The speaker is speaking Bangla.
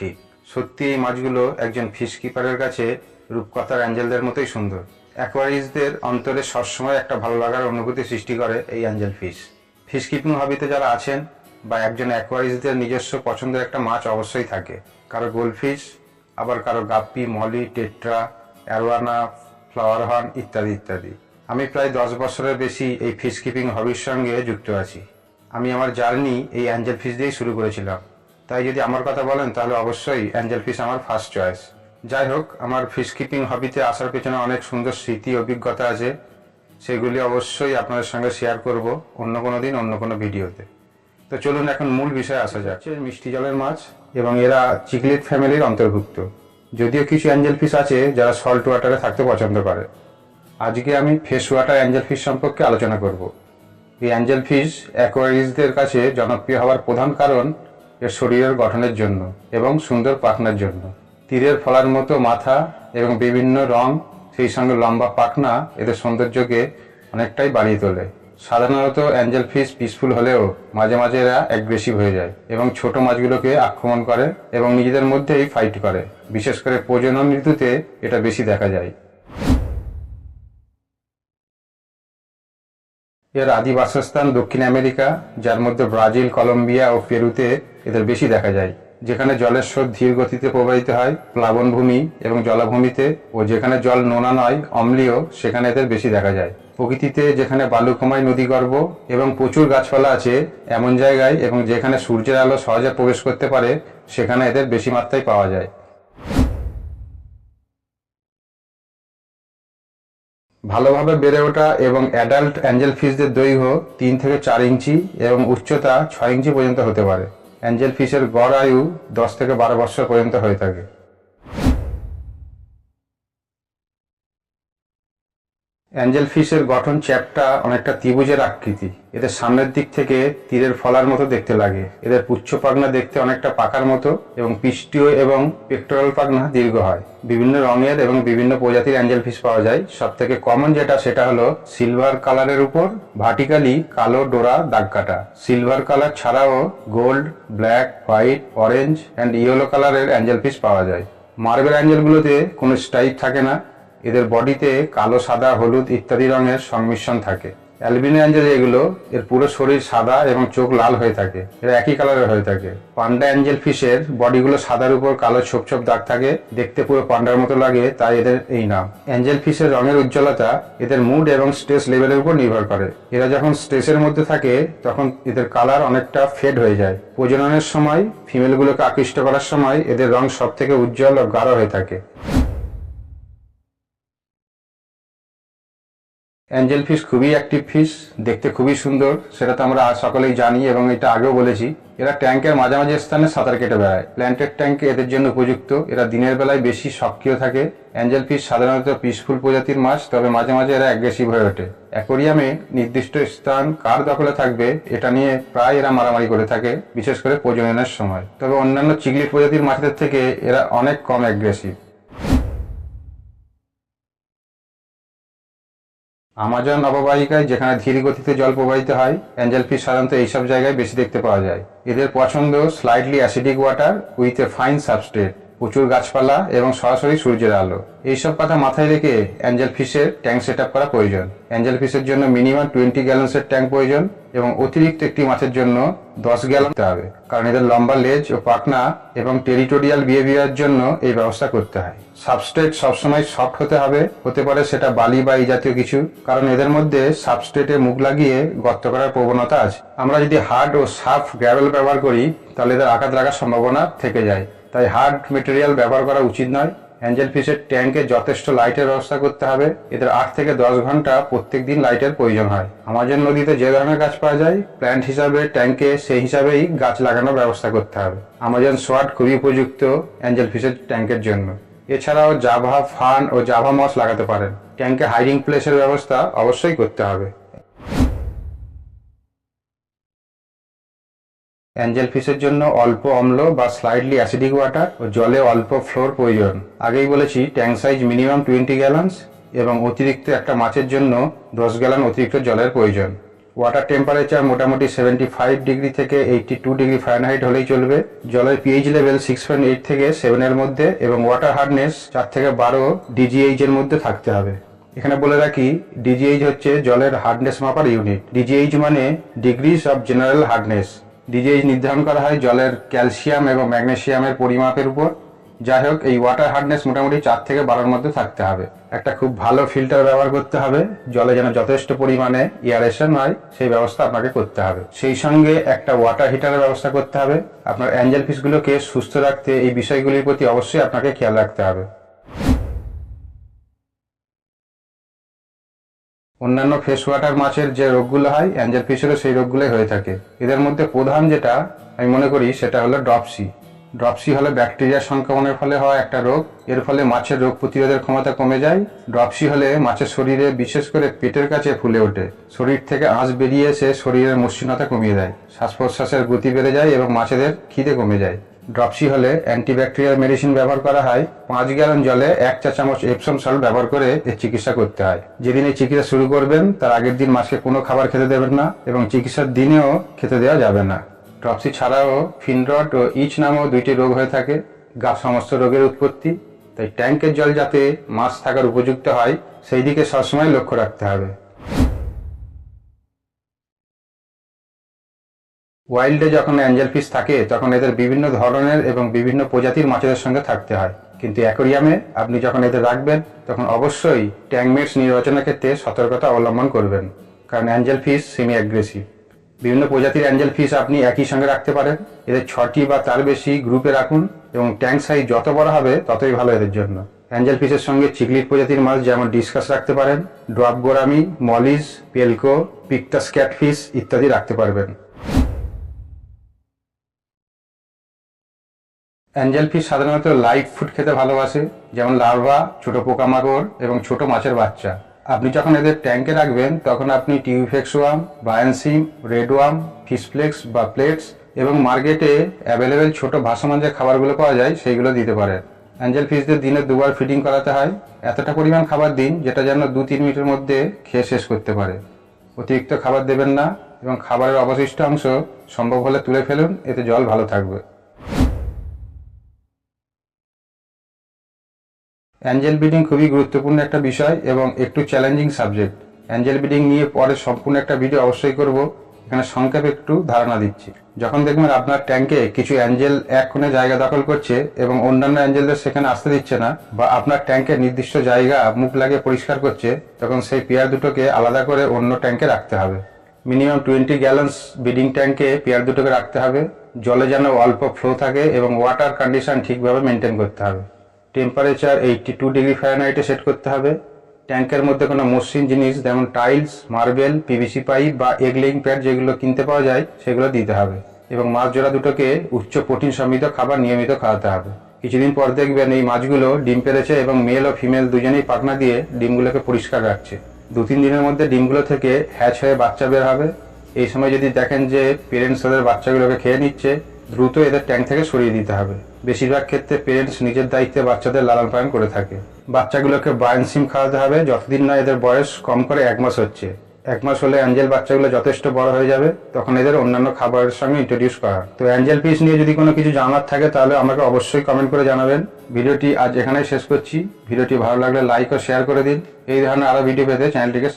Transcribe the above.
ঠিক। সত্যি এই মাছগুলো একজন ফিশ কিপারের কাছে রূপকথার অ্যাঞ্জেলদের মতোই সুন্দর। অ্যাকোয়ারিস্টদের অন্তরে সবসময় একটা ভালো লাগার অনুভূতি সৃষ্টি করে এই অ্যাঞ্জেল ফিশ। ফিশ কিপিং হবিতে যারা আছেন বা একজন অ্যাকোয়ারিস্টদের নিজস্ব পছন্দের একটা মাছ অবশ্যই থাকে। কারো গোল্ডফিশ, আবার কারো guppy, molly, tetra, arowana, flower horn ইত্যাদি ইত্যাদি। আমি প্রায় 10 বছরের বেশি এই ফিশ কিপিং হবির সঙ্গে যুক্ত আছি। আমি আমার জার্নি এই অ্যাঞ্জেল ফিশ দিয়েই শুরু করেছিলাম। তাই যদি আমার কথা বলেন তাহলে অবশ্যই অ্যাঞ্জেল ফিশ আমার ফার্স্ট চয়েস। যাই হোক, আমার ফিশ কিপিং হবিতে আসার পেছনে অনেক সুন্দর স্মৃতি অভিজ্ঞতা আছে, সেগুলি অবশ্যই আপনাদের সঙ্গে শেয়ার করব অন্য কোনো দিন অন্য কোনো ভিডিওতে। তো চলুন এখন মূল বিষয়ে আসা যাচ্ছে। মিষ্টি জলের মাছ এবং এরা চিকলিড ফ্যামিলির অন্তর্ভুক্ত। যদিও কিছু অ্যাঞ্জেল ফিশ আছে যারা সল্ট ওয়াটারে থাকতে পছন্দ করে। আজকে আমি ফ্রেশ ওয়াটার অ্যাঞ্জেল ফিশ সম্পর্কে আলোচনা করব। এই অ্যাঞ্জেল ফিশ অ্যাকোয়ারিস্টদের কাছে জনপ্রিয় হওয়ার প্রধান কারণ এর শরীরের গঠনের জন্য এবং সুন্দর পাখনার জন্য। তীরের ফলার মতো মাথা এবং বিভিন্ন রং, সেই সঙ্গে লম্বা পাখনা এদের সৌন্দর্যকে অনেকটাই বাড়িয়ে তোলে। সাধারণত অ্যাঞ্জেল ফিশ পিসফুল হলেও মাঝে মাঝে এরা অ্যাগ্রেসিভ হয়ে যায় এবং ছোট মাছগুলোকে আক্রমণ করে এবং নিজেদের মধ্যেই ফাইট করে। বিশেষ করে প্রজনন ঋতুতে এটা বেশি দেখা যায়। এর আদি বাসস্থান দক্ষিণ আমেরিকা, যার মধ্যে ব্রাজিল, কলম্বিয়া ও পেরুতে এদের বেশি দেখা যায়। যেখানে জলের স্রোত ধীর গতিতে প্রবাহিত হয়, প্লাবনভূমি এবং জলাভূমিতে, ও যেখানে জল নোনা নয় অম্লীয়, সেখানে এদের বেশি দেখা যায়। প্রকৃতিতে যেখানে বালুকাময় নদীগর্ভ এবং প্রচুর গাছপালা আছে এমন জায়গায় এবং যেখানে সূর্যের আলো সহজে প্রবেশ করতে পারে, সেখানে এদের বেশি মাত্রায় পাওয়া যায়। ভালোভাবে বেড়ে ওঠা এবং অ্যাডাল্ট অ্যাঞ্জেল ফিশদের দৈর্ঘ্য 3 থেকে 4 ইঞ্চি এবং উচ্চতা 6 ইঞ্চি পর্যন্ত হতে পারে। অ্যাঞ্জেল ফিশের গড় আয়ু 10 থেকে 12 বছর পর্যন্ত হয়ে থাকে। অ্যাঞ্জেল ফিশের গঠন চ্যাপ্টা অনেকটা ত্রিভুজের আকৃতি। এদের সামনের দিক থেকে তীরের ফলার মতো দেখতে লাগে। এদের পুচ্ছ পাখনা দেখতে অনেকটা পাখার মতো এবং পৃষ্ঠীয় এবং পেক্টোরাল পাখনা দীর্ঘ হয়। বিভিন্ন রঙের এবং বিভিন্ন প্রজাতির অ্যাঞ্জেল ফিশ পাওয়া যায়। সব থেকে কমন সেটা হলো সিলভার কালারের উপর ভার্টিক্যালি কালো ডোরা দাগ কাটা। সিলভার কালার ছাড়াও gold, black, white, orange and yellow কালারের অ্যাঞ্জেল ফিশ পাওয়া যায়। মার্বেল অ্যাঞ্জেলগুলোতে কোনো স্ট্রাইপ থাকে না। এদের বডিতে কালো, সাদা, হলুদ ইত্যাদি রঙের সংমিশ্রণ থাকে। অ্যালবিনো অ্যাঞ্জেল এগুলো, এর পুরো শরীর সাদা এবং চোখ লাল হয়ে থাকে। এরা একই কালারের হয়ে থাকে। পান্ডা অ্যাঞ্জেল ফিশের বডিগুলো সাদার উপর কালো ছোপ ছোপ দাগ থাকে, দেখতে পুরো পান্ডার মতো লাগে, তাই এদের এই নাম। অ্যাঞ্জেল ফিশের রঙের উজ্জ্বলতা এদের মুড এবং স্ট্রেস লেভেলের উপর নির্ভর করে। এরা যখন স্ট্রেসের মধ্যে থাকে তখন এদের কালার অনেকটা ফেড হয়ে যায়। প্রজননের সময় ফিমেলগুলোকে আকৃষ্ট করার সময় এদের রং সব থেকে উজ্জ্বল ও গাঢ় হয়ে থাকে। অ্যাঞ্জেল ফিশ খুবই অ্যাক্টিভ ফিশ, দেখতে খুবই সুন্দর, সেটা তো আমরা সকলেই জানি এবং এটা আগেও বলেছি। এরা ট্যাঙ্কের মাঝামাঝি স্থানে সাঁতার কেটে বেড়ায়। প্ল্যান্টেড ট্যাঙ্কে এদের জন্য উপযুক্ত। এরা দিনের বেলায় বেশি সক্রিয় থাকে। অ্যাঞ্জেল ফিশ সাধারণত পিসফুল প্রজাতির মাছ, তবে মাঝে মাঝে এরা অ্যাগ্রেসিভ হয়ে ওঠে। অ্যাকোয়ারিয়ামে নির্দিষ্ট স্থান কার দখলে থাকবে এটা নিয়ে প্রায় এরা মারামারি করে থাকে, বিশেষ করে প্রজননের সময়। তবে অন্যান্য চিকলিড প্রজাতির মাছদের থেকে এরা অনেক কম অ্যাগ্রেসিভ। আমাজন অববাহিকায় যেখানে ধীর গতিতে জল প্রবাহিত হয়, অ্যাঞ্জেল ফিশ সাধারণত এইসব জায়গায় বেশি দেখতে পাওয়া যায়। এদের পছন্দ slightly acidic water with a fine substrate, প্রচুর গাছপালা এবং সরাসরি সূর্যের আলো। এইসব কথা মাথায় রেখে অ্যাঞ্জেল ফিশের ট্যাঙ্ক সেট আপ করা প্রয়োজন। অ্যাঞ্জেল ফিশের জন্য মিনিমাম 20 গ্যালন্সের ট্যাঙ্ক প্রয়োজন এবং অতিরিক্ত একটি মাছের জন্য 10 গ্যালন হতে হবে, কারণ এদের লম্বা লেজ ও পাখনা এবং টেরিটোরিয়াল বিহেভিয়ারের জন্য এই ব্যবস্থা করতে হয়। সাবস্ট্রেট সবসময় সফট হতে হবে, হতে পারে সেটা বালি বা এই জাতীয় কিছু, কারণ এদের মধ্যে সাবস্ট্রেটে মুখ লাগিয়ে গর্ত করার প্রবণতা আছে। আমরা যদি হার্ড ও সাফ গ্র্যাভেল ব্যবহার করি তাহলে এদের আঘাত লাগার সম্ভাবনা থেকে যায়, তাই হার্ড মেটেরিয়াল ব্যবহার করা উচিত নয়। অ্যাঞ্জেল ফিশের ট্যাঙ্কে যথেষ্ট লাইটের ব্যবস্থা করতে হবে। এদের 8 থেকে 10 ঘন্টা প্রত্যেক দিন লাইটের প্রয়োজন হয়। আমাজন নদীতে যে ধরনের গাছ পাওয়া যায়, প্ল্যান্ট হিসাবে ট্যাঙ্কে সেই হিসাবেই গাছ লাগানোর ব্যবস্থা করতে হবে। আমাজন সোয়াট খুবই উপযুক্ত অ্যাঞ্জেল ফিশের ট্যাঙ্কের জন্য। এছাড়াও জাভা ফান ও জাভা মস লাগাতে পারেন। ট্যাঙ্কে হাইডিং প্লেসের ব্যবস্থা অবশ্যই করতে হবে। অ্যাঞ্জেল ফিশের জন্য অল্প অম্ল বা স্লাইডলি অ্যাসিডিক ওয়াটার ও জলে অল্প ফ্লোর প্রয়োজন। আগেই বলেছি ট্যাঙ্ক সাইজ মিনিমাম 20 গ্যালন্স এবং অতিরিক্ত একটা মাছের জন্য 10 গ্যালন অতিরিক্ত জলের প্রয়োজন। ওয়াটার টেম্পারেচার মোটামুটি 75 ডিগ্রি থেকে 82 ডিগ্রি ফারেনহাইট হলেই চলবে। জলের পিএইচ লেভেল 6.8 থেকে 7 এর মধ্যে এবং ওয়াটার হার্ডনেস 4 থেকে 12 ডিজিএইচ এর মধ্যে থাকতে হবে। এখানে বলে রাখি, ডিজিএইচ হচ্ছে জলের হার্ডনেস মাপার ইউনিট। ডিজিএইচ মানে degrees of general hardness. DGH নির্ধারণ করা হয় জলের ক্যালসিয়াম এবং ম্যাগনেসিয়ামের পরিমাপের উপর। যাই হোক, এই ওয়াটার হার্ডনেস মোটামুটি 4 থেকে 12 এর মধ্যে থাকতে হবে। একটা খুব ভালো ফিল্টার ব্যবহার করতে হবে, জলে যেন যথেষ্ট পরিমাণে এয়ারেশন হয় সেই ব্যবস্থা আপনাকে করতে হবে। সেই সঙ্গে একটা ওয়াটার হিটারের ব্যবস্থা করতে হবে। আপনার অ্যাঞ্জেল ফিশগুলোকে সুস্থ রাখতে এই বিষয়গুলির প্রতি অবশ্যই আপনাকে খেয়াল রাখতে হবে। অন্যান্য ফ্রেশ ওয়াটার মাছের যে রোগগুলো হয়, অ্যাঞ্জেল ফিশেরও সেই রোগগুলোই হয়ে থাকে। এদের মধ্যে প্রধান যেটা আমি মনে করি সেটা হলো ড্রপসি। ড্রপসি হলো ব্যাকটেরিয়া সংক্রমণের ফলে হওয়া একটা রোগ। এর ফলে মাছের রোগ প্রতিরোধের ক্ষমতা কমে যায়। ড্রপসি হলে মাছের শরীরে, বিশেষ করে পেটের কাছে ফুলে ওঠে। শরীর থেকে আঁশ বেরিয়ে এসে শরীরের মসৃণতা কমিয়ে দেয়। শ্বাস প্রশ্বাসের গতি বেড়ে যায় এবং মাছেদের খিদে কমে যায়। ড্রপসি হলে অ্যান্টিব্যাকটেরিয়াল মেডিসিন ব্যবহার করা হয়। 5 গ্যালন জলে 1 চা চামচ এপসম সল্ট ব্যবহার করে এর চিকিৎসা করতে হয়। যেদিন এই চিকিৎসা শুরু করবেন তার আগের দিন মাছকে কোনো খাবার খেতে দেবেন না এবং চিকিৎসার দিনেও খেতে দেওয়া যাবে না। ড্রপসি ছাড়াও ফিনরট ও ইচ নামেও 2টি রোগ হয়ে থাকে। সমস্ত রোগের উৎপত্তি। তাই ট্যাঙ্কের জল যাতে মাছ থাকার উপযুক্ত হয় সেই দিকে সবসময় লক্ষ্য রাখতে হবে। ওয়াইল্ডে যখন অ্যাঞ্জেল ফিশ থাকে তখন এদের বিভিন্ন ধরনের এবং বিভিন্ন প্রজাতির মাছেদের সঙ্গে থাকতে হয়। কিন্তু অ্যাকোরিয়ামে আপনি যখন এদের রাখবেন তখন অবশ্যই ট্যাঙ্কমেটস নির্বাচনের ক্ষেত্রে সতর্কতা অবলম্বন করবেন, কারণ অ্যাঞ্জেল ফিশ সেমি অ্যাগ্রেসিভ। বিভিন্ন প্রজাতির অ্যাঞ্জেল ফিশ আপনি একই সঙ্গে রাখতে পারেন। এদের 6টি বা তার বেশি গ্রুপে রাখুন এবং ট্যাঙ্ক সাইজ যত বড় হবে ততই ভালো এদের জন্য। অ্যাঞ্জেল ফিশের সঙ্গে চিকলিট প্রজাতির মাছ যেমন ডিসকাস রাখতে পারেন, ড্রপ গোরামি, মলিস, পেলকো, পিকটাস ক্যাটফিশ ইত্যাদি রাখতে পারবেন। অ্যাঞ্জেল ফিশ সাধারণত লাইভ ফুড খেতে ভালোবাসে, যেমন লার্ভা, ছোট পোকামাকড় এবং ছোট মাছের বাচ্চা। আপনি যখন এদের ট্যাঙ্কে রাখবেন তখন আপনি টিউফেক্স ওয়ার্ম, বায়ানসিম, রেড ওয়ার্ম, ফিশ ফ্লেক্স বা প্লেটস এবং মার্কেটে অ্যাভেলেবেল ছোট ভাসমান যে খাবারগুলো পাওয়া যায় সেইগুলো দিতে পারেন। অ্যাঞ্জেল ফিশদের দিনে 2 বার ফিডিং করাতে হয়। এতটা পরিমাণ খাবার দিন যেটা যেন 2-3 মিনিটের মধ্যে খেয়ে শেষ করতে পারে। অতিরিক্ত খাবার দেবেন না এবং খাবারের অবশিষ্ট অংশ সম্ভব হলে তুলে ফেলুন, এতে জল ভালো থাকবে। অ্যাঞ্জেল ব্রিডিং খুবই গুরুত্বপূর্ণ একটা বিষয় এবং একটু চ্যালেঞ্জিং সাবজেক্ট। অ্যাঞ্জেল ব্রিডিং নিয়ে পরে সম্পূর্ণ একটা ভিডিও অবশ্যই করব। এখানে সংক্ষেপে একটু ধারণা দিচ্ছি। যখন দেখবেন আপনার ট্যাঙ্কে কিছু অ্যাঞ্জেল এক কোণে জায়গা দখল করছে এবং অন্যান্য অ্যাঞ্জেলদের সেখানে আসতে দিচ্ছে না, বা আপনার ট্যাঙ্কের নির্দিষ্ট জায়গা মুখ লাগিয়ে পরিষ্কার করছে, তখন সেই পেয়ার দুটোকে আলাদা করে অন্য ট্যাঙ্কে রাখতে হবে। মিনিমাম 20 গ্যালনস ব্রিডিং ট্যাঙ্কে পেয়ার দুটোকে রাখতে হবে। জলে যেন অল্প ফ্লো থাকে এবং ওয়াটার কন্ডিশন ঠিকভাবে মেনটেন করতে হবে। টেম্পারেচার 82 ডিগ্রি ফারেনহাইটে সেট করতে হবে। ট্যাঙ্কের মধ্যে কোনো মসৃণ জিনিস যেমন টাইলস, মার্বেল, পিভিসি পাইপ বা এগ লেইং প্যাড যেগুলো কিনতে পাওয়া যায় সেগুলো দিতে হবে এবং মাছ জোড়া দুটোকে উচ্চ প্রোটিন সমৃদ্ধ খাবার নিয়মিত খাওয়াতে হবে। কিছুদিন পর দেখবেন এই মাছগুলো ডিম পেড়েছে এবং মেল ও ফিমেল দুজনেই পাখনা দিয়ে ডিমগুলোকে পরিষ্কার রাখছে। 2-3 দিনের মধ্যে ডিমগুলো থেকে হ্যাচ হয়ে বাচ্চা বের হবে। এই সময় যদি দেখেন যে পেরেন্টস ওদের বাচ্চাগুলোকে খেয়ে নিচ্ছে, দ্রুত এদের ট্যাঙ্ক থেকে সরিয়ে দিতে হবে। বেশিরভাগ ক্ষেত্রে পেরেন্টস নিজের দায়িত্বে বাচ্চাদের লালন পালন করে থাকে। বাচ্চাগুলোকে বায়ানসিম খাওয়াতে হবে যতদিন না এদের বয়স কম করে 1 মাস হচ্ছে। 1 মাস হলে অ্যাঞ্জেল বাচ্চাগুলো যথেষ্ট বড় হয়ে যাবে, তখন এদের অন্যান্য খাবারের সঙ্গে ইন্ট্রোডিউস করা। তো অ্যাঞ্জেল ফিশ নিয়ে যদি কোনো কিছু জানার থাকে তাহলে আমাকে অবশ্যই কমেন্ট করে জানাবেন। ভিডিওটি আজ এখানেই শেষ করছি। ভিডিওটি ভালো লাগলে লাইক ও শেয়ার করে দিন। এই ধরনের আরও ভিডিও পেতে চ্যানেলটিকে